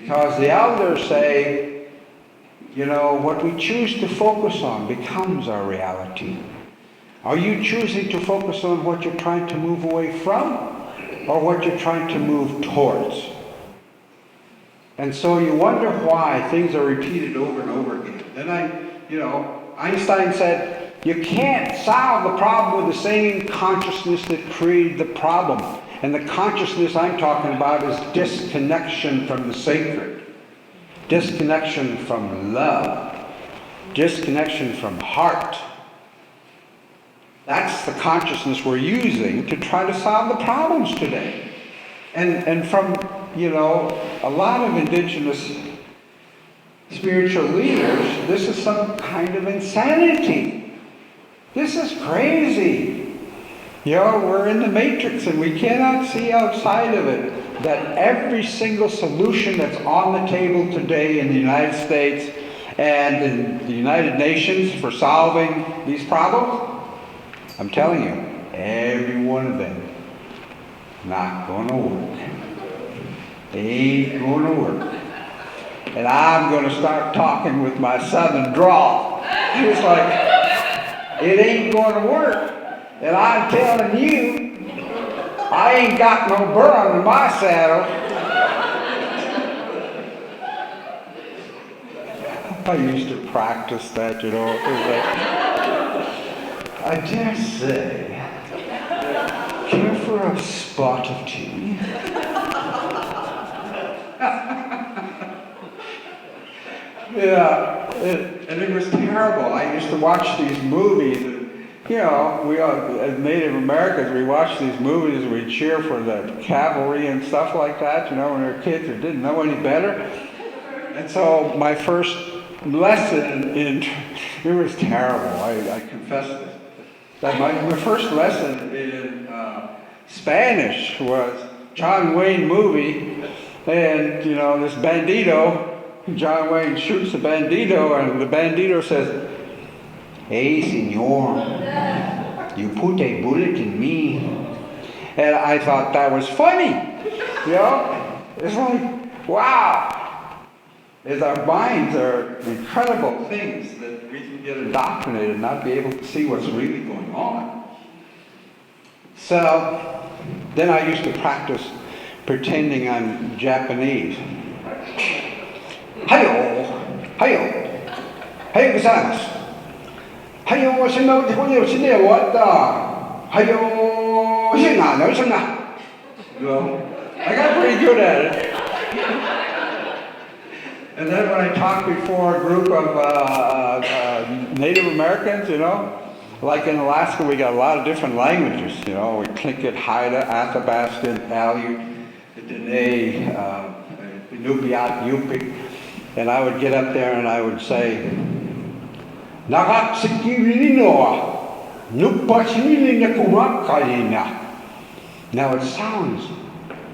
Because the elders say, you know, what we choose to focus on becomes our reality. Are you choosing to focus on what you're trying to move away from, or what you're trying to move towards? And so you wonder why things are repeated over and over again. Then Einstein said, you can't solve the problem with the same consciousness that created the problem. And the consciousness I'm talking about is disconnection from the sacred, disconnection from love, disconnection from heart. That's the consciousness we're using to try to solve the problems today. And from, a lot of indigenous spiritual leaders, this is some kind of insanity. This is crazy. We're in the matrix and we cannot see outside of it that every single solution that's on the table today in the United States and in the United Nations for solving these problems, I'm telling you, every one of them not going to work. They ain't going to work. And I'm going to start talking with my southern drawl. It's like, it ain't going to work. And I'm telling you, I ain't got no burr under my saddle. I used to practice that, I dare say, care for a spot of tea? Yeah, and it was terrible. I used to watch these movies, and, we all, as Native Americans, we watched these movies and we'd cheer for the cavalry and stuff like that, when we were kids and didn't know any better. And so my first lesson it was terrible, I confess this. That my first lesson in Spanish was John Wayne movie, and this bandito, John Wayne shoots the bandito, and the bandito says, "Hey, senor, you put a bullet in me." And I thought that was funny, It's like, wow. As our minds are incredible things that we can get indoctrinated and not be able to see what's really going on. So then I used to practice pretending I'm Japanese. Hayo, hayo, hayo gozaimasu. Hayo, shinna wata. Hayo, shinna, no shinna. I got pretty good at it. And then when I talk before a group of Native Americans, like in Alaska, we got a lot of different languages, we Tlingit, Haida, Athabaskan, Aleut, Dene, Inupiat, Yupik. And I would get up there and I would say, Nagatsikirilinoa, Nupachilinakumakalina. Now it sounds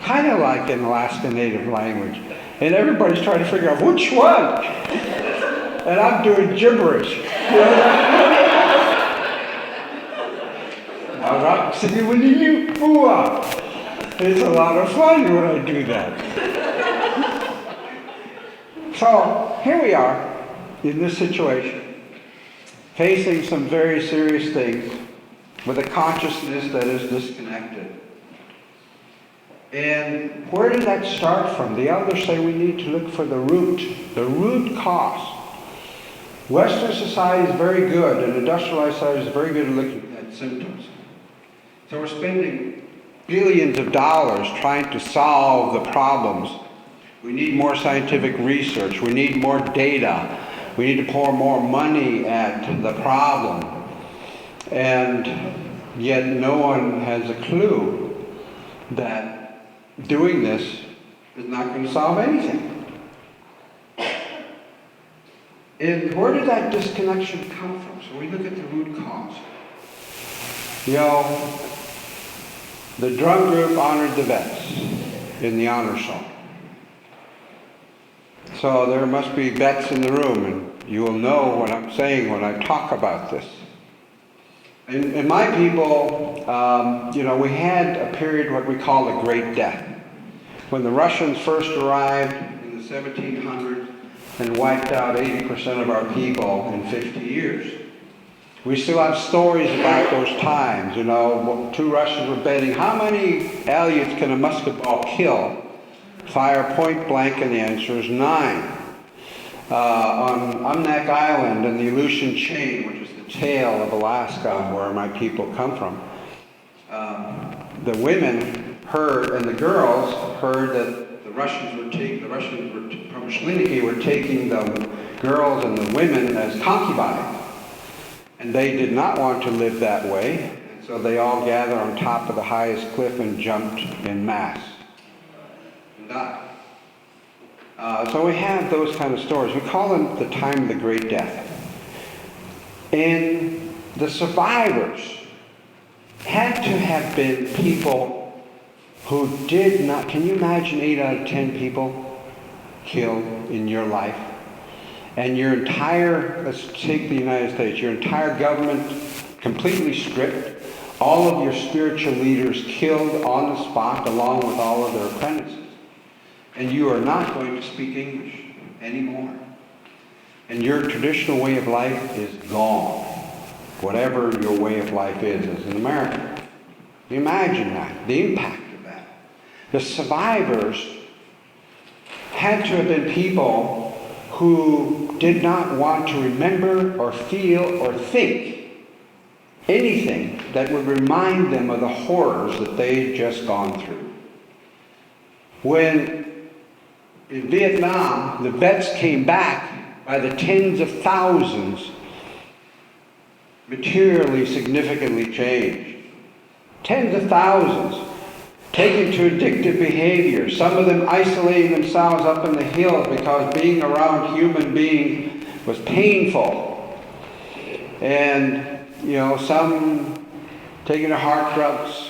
kind of like an Alaska Native language. And everybody's trying to figure out which one. And I'm doing gibberish. It's a lot of fun when I do that. So here we are in this situation, facing some very serious things with a consciousness that is disconnected. And where did that start from? The elders say we need to look for the root cause. Western society is very good, and industrialized society is very good at looking at symptoms. So we're spending billions of dollars trying to solve the problems. We need more scientific research. We need more data. We need to pour more money at the problem. And yet no one has a clue that doing this is not going to solve anything. And where did that disconnection come from? So we look at the root cause. The drum group honored the vets in the honor song. So there must be vets in the room, and you will know what I'm saying when I talk about this. In my people, we had a period what we call the Great Death. When the Russians first arrived in the the 1700s and wiped out 80% of our people in 50 years. We still have stories about those times. You know, two Russians were betting how many Aleuts can a musket ball kill? Fire point blank, and the answer is 9. On Umnak Island and the Aleutian Chain, which is the tail of Alaska, where my people come from, the women heard, and the girls heard that the Russians from Merculieff were taking the girls and the women as concubines. And they did not want to live that way, and so they all gathered on top of the highest cliff and jumped en masse and died. So we have those kind of stories. We call them the time of the Great Death. And the survivors had to have been people who did not, can you imagine 8 out of 10 people killed in your life? And your entire, let's take the United States, your entire government completely stripped, all of your spiritual leaders killed on the spot along with all of their apprentices. And you are not going to speak English anymore. And your traditional way of life is gone. Whatever your way of life is in America. Imagine that, the impact of that. The survivors had to have been people who did not want to remember or feel or think anything that would remind them of the horrors that they had just gone through. When in Vietnam, the vets came back by the tens of thousands, materially significantly changed. Tens of thousands taken to addictive behavior, some of them isolating themselves up in the hills because being around human beings was painful. And, you know, some taking their heart drugs,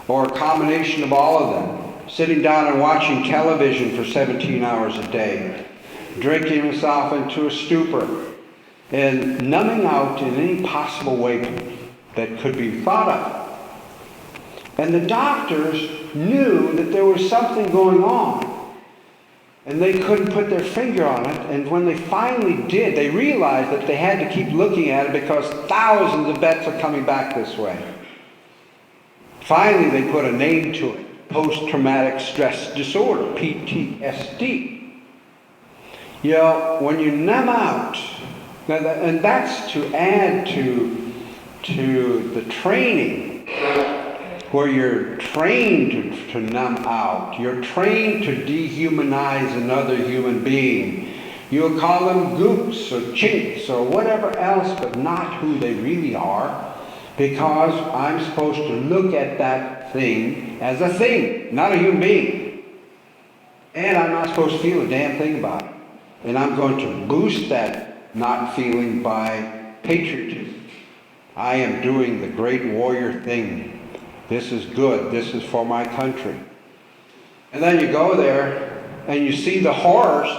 or a combination of all of them. Sitting down and watching television for 17 hours a day, drinking himself into a stupor, and numbing out in any possible way that could be thought of. And the doctors knew that there was something going on, and they couldn't put their finger on it. And when they finally did, they realized that they had to keep looking at it because thousands of vets are coming back this way. Finally, they put a name to it. Post-traumatic stress disorder, PTSD. You know, when you numb out, and that's to add to the training, where you're trained to numb out, you're trained to dehumanize another human being. You'll call them gooks or chinks or whatever else, but not who they really are, because I'm supposed to look at that thing as a thing, not a human being. And I'm not supposed to feel a damn thing about it. And I'm going to boost that not feeling by patriotism. I am doing the great warrior thing. This is good. This is for my country. And then you go there and you see the horrors.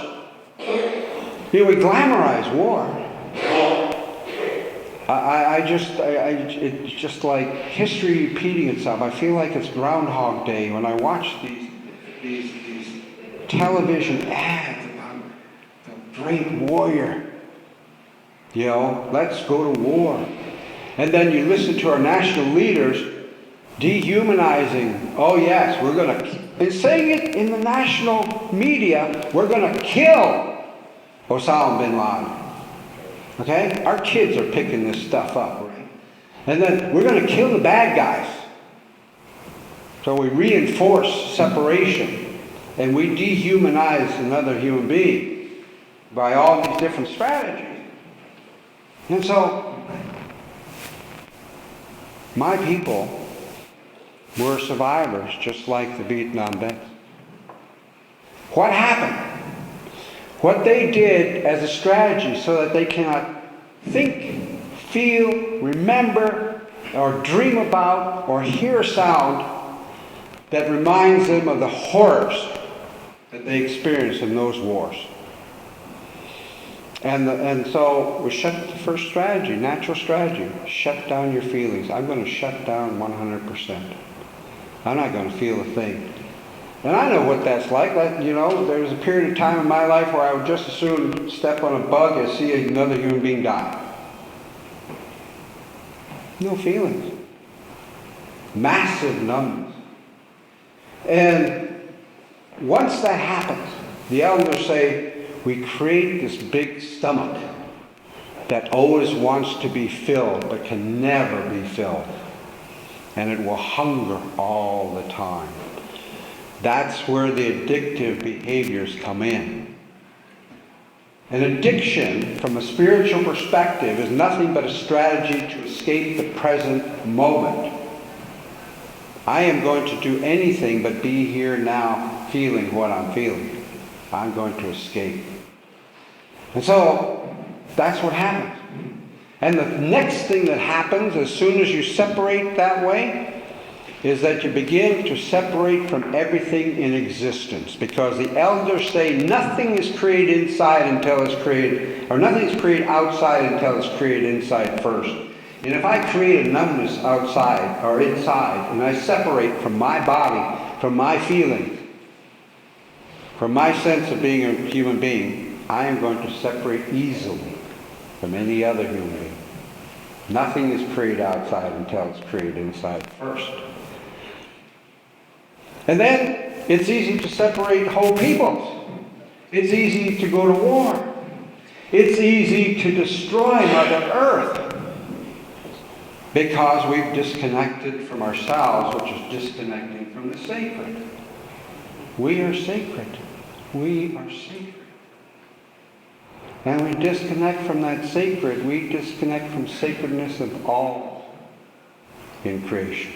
You know, we glamorize war. It's just like history repeating itself. I feel like it's Groundhog Day when I watch these television ads about the great warrior. You know, let's go to war. And then you listen to our national leaders dehumanizing. Oh yes, we're going to, and saying it in the national media, we're going to kill Osama bin Laden. Okay? Our kids are picking this stuff up, right? And then we're going to kill the bad guys. So we reinforce separation and we dehumanize another human being by all these different strategies. And so my people were survivors just like the Vietnam vets. What happened? What they did as a strategy so that they cannot think, feel, remember, or dream about, or hear a sound that reminds them of the horrors that they experienced in those wars. And so we shut the first strategy, natural strategy, shut down your feelings. I'm going to shut down 100%. I'm not going to feel a thing. And I know what that's like. You know, there was a period of time in my life where I would just as soon step on a bug as see another human being die. No feelings. Massive numbness. And once that happens, the elders say, we create this big stomach that always wants to be filled but can never be filled. And it will hunger all the time. That's where the addictive behaviors come in. An addiction, from a spiritual perspective, is nothing but a strategy to escape the present moment. I am going to do anything but be here now feeling what I'm feeling. I'm going to escape. And so, that's what happens. And the next thing that happens as soon as you separate that way is that you begin to separate from everything in existence. Because the elders say nothing is created inside until it's created, or nothing is created outside until it's created inside first. And if I create a numbness outside or inside, and I separate from my body, from my feelings, from my sense of being a human being, I am going to separate easily from any other human being. Nothing is created outside until it's created inside first. And then it's easy to separate whole peoples. It's easy to go to war. It's easy to destroy Mother Earth because we've disconnected from ourselves, which is disconnecting from the sacred. We are sacred. We are sacred. And we disconnect from that sacred. We disconnect from sacredness of all in creation.